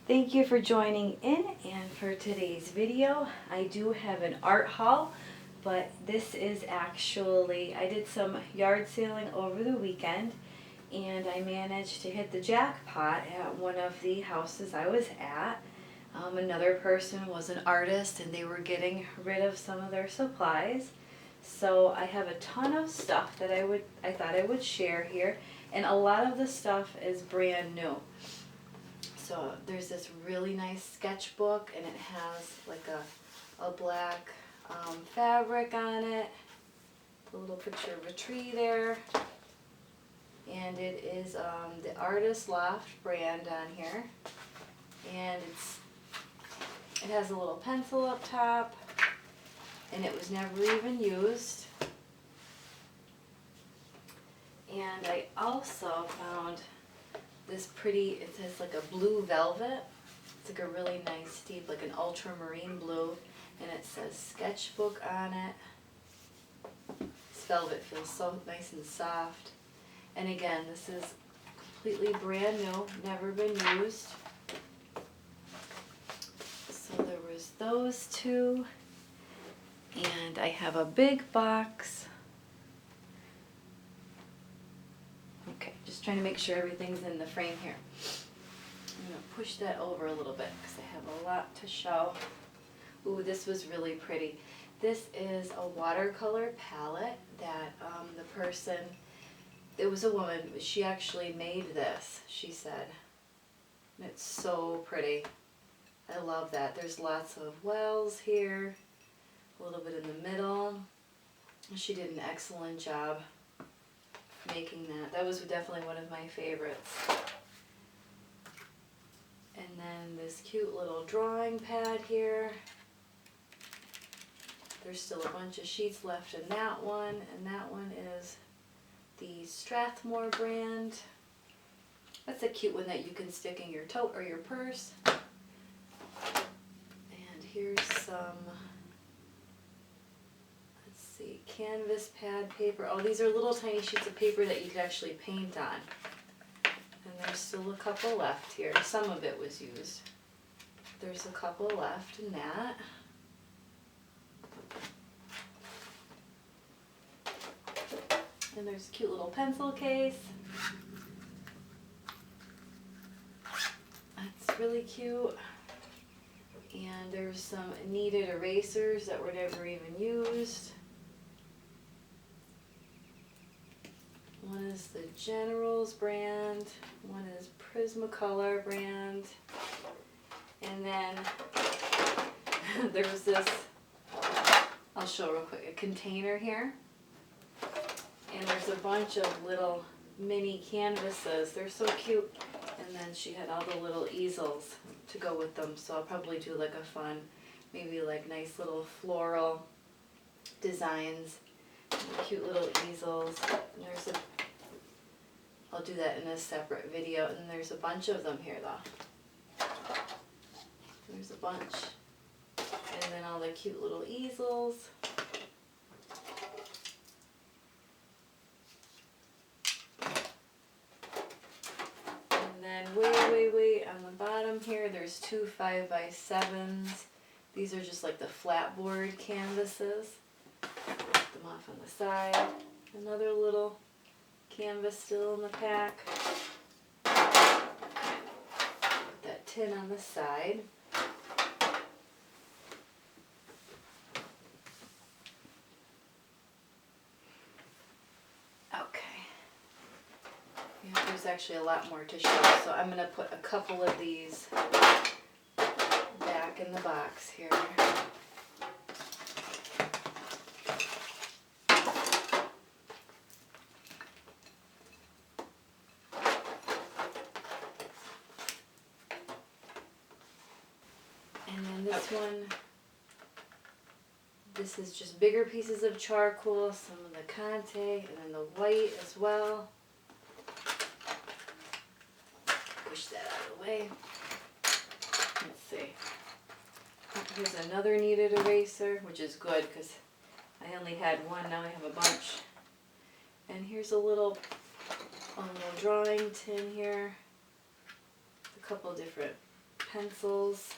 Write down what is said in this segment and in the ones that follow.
Thank you for joining in, and for today's video I do have an art haul, but this is actually, I did some yard sailing over the weekend and I managed to hit the jackpot at one of the houses I was at. Another person was an artist and they were getting rid of some of their supplies. So I have a ton of stuff that I thought I would share here, and a lot of the stuff is brand new. So there's this really nice sketchbook, and it has like a black fabric on it, a little picture of a tree there, and it is the Artist Loft brand on here, and it has a little pencil up top, and it was never even used. And I also found this pretty, it says like a blue velvet. It's like a really nice deep, like an ultramarine blue, and it says Sketchbook on it. This velvet feels so nice and soft. And again, this is completely brand new, never been used. So there was those two, and I have a big box. Okay, just trying to make sure everything's in the frame here. I'm going to push that over a little bit because I have a lot to show. Ooh, this was really pretty. This is a watercolor palette that the person, it was a woman, she actually made this, she said. And it's so pretty. I love that. There's lots of wells here, a little bit in the middle. She did an excellent job making that. That was definitely one of my favorites. And then this cute little drawing pad here. There's still a bunch of sheets left in that one, and that one is the Strathmore brand. That's a cute one that you can stick in your tote or your purse. And here's some, let's see, canvas pad paper. Oh, these are little tiny sheets of paper that you could actually paint on. And there's still a couple left here. Some of it was used. There's a couple left in that. And there's a cute little pencil case. That's really cute. And there's some kneaded erasers that were never even used. One is the Generals brand, one is Prismacolor brand, and then there's this, I'll show real quick, a container here. And there's a bunch of little mini canvases. They're so cute. And then she had all the little easels to go with them. So I'll probably do like a fun, maybe like nice little floral designs. Cute little easels. And I'll do that in a separate video. And there's a bunch of them here though. There's a bunch. And then all the cute little easels. Way on the bottom here, there's two 5x7s. These are just like the flat board canvases. Put them off on the side. Another little canvas still in the pack. Put that tin on the side. There's actually a lot more to show, so I'm going to put a couple of these back in the box here. And then this one, this is just bigger pieces of charcoal, some of the Conte, and then the white as well. Push that out of the way. Let's see. Here's another kneaded eraser, which is good because I only had one, now I have a bunch. And here's a little drawing tin here. A couple different pencils.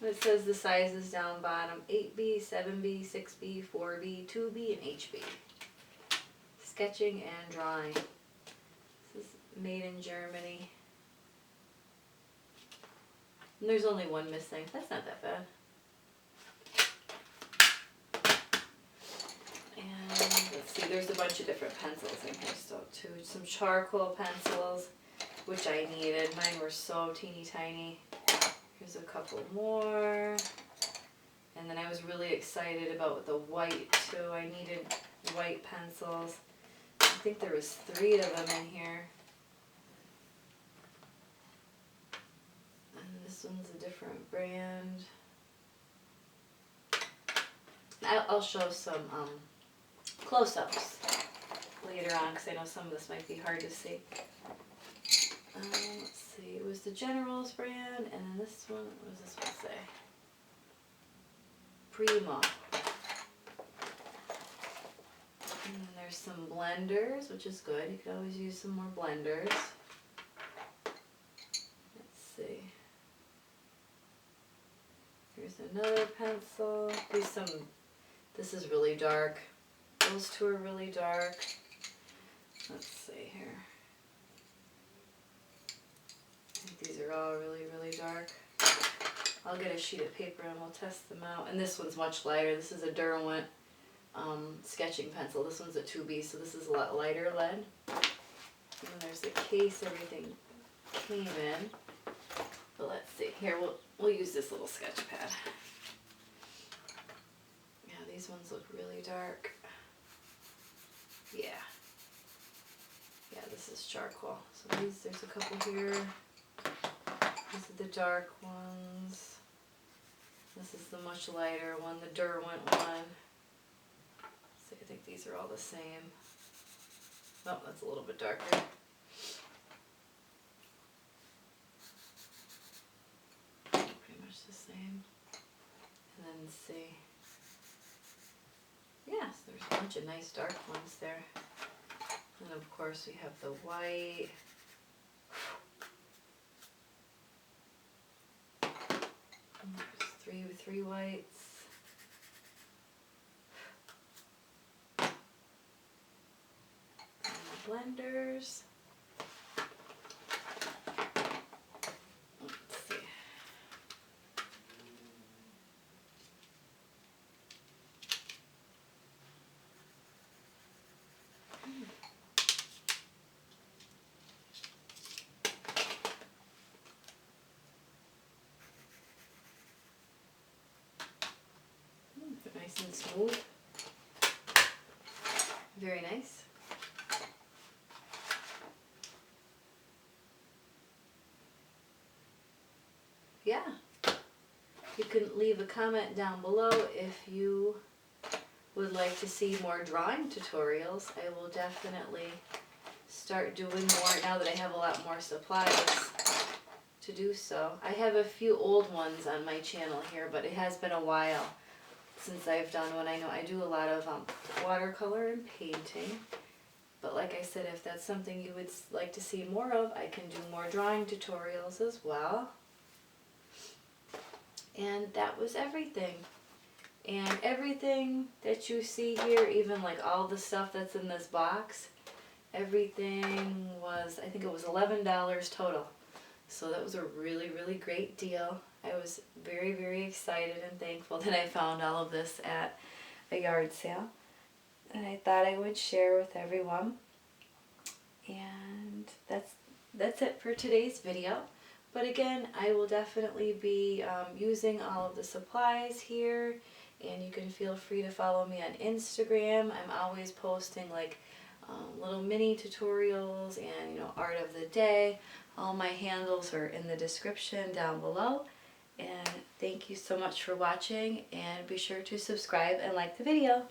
It says the sizes down bottom: 8B, 7B, 6B, 4B, 2B, and HB. Sketching and drawing. This is made in Germany. And there's only one missing. That's not that bad. And let's see, there's a bunch of different pencils in here still too. Some charcoal pencils, which I needed. Mine were so teeny tiny. Here's a couple more. And then I was really excited about the white too. I needed white pencils. I think there was 3 of them in here. And this one's a different brand. I'll show some close-ups later on because I know some of this might be hard to see. Let's see, it was the General's brand, and then this one, what does this one say? Primo. And then there's some blenders, which is good. You could always use some more blenders. Let's see. Here's another pencil. This is really dark. Those 2 are really dark. Let's see here. I think these are all really, really dark. I'll get a sheet of paper and we'll test them out. And this one's much lighter. This is a Derwent sketching pencil. This one's a 2B, so this is a lot lighter lead. And then there's the case everything came in. But let's see. Here, we'll use this little sketch pad. Yeah, these ones look really dark. Yeah. Yeah, this is charcoal. So there's a couple here. These are the dark ones. This is the much lighter one, the Derwent one. So I think these are all the same. Oh, that's a little bit darker. Pretty much the same. And then see. Yes, there's a bunch of nice dark ones there. And of course we have the white. And there's three whites. And the blenders. Let's see. Nice and smooth. Very nice. Yeah. You can leave a comment down below if you would like to see more drawing tutorials. I will definitely start doing more now that I have a lot more supplies to do so. I have a few old ones on my channel here, but it has been a while since I've done one. I know I do a lot of watercolor and painting, but like I said, if that's something you would like to see more of, I can do more drawing tutorials as well. And that was everything. And everything that you see here, even like all the stuff that's in this box, everything was, I think it was $11 total. So that was a really, really great deal. I was very, very excited and thankful that I found all of this at a yard sale. And I thought I would share with everyone. And that's it for today's video. But again, I will definitely be using all of the supplies here. And you can feel free to follow me on Instagram. I'm always posting like little mini tutorials and, you know, art of the day. All my handles are in the description down below. And thank you so much for watching, and be sure to subscribe and like the video.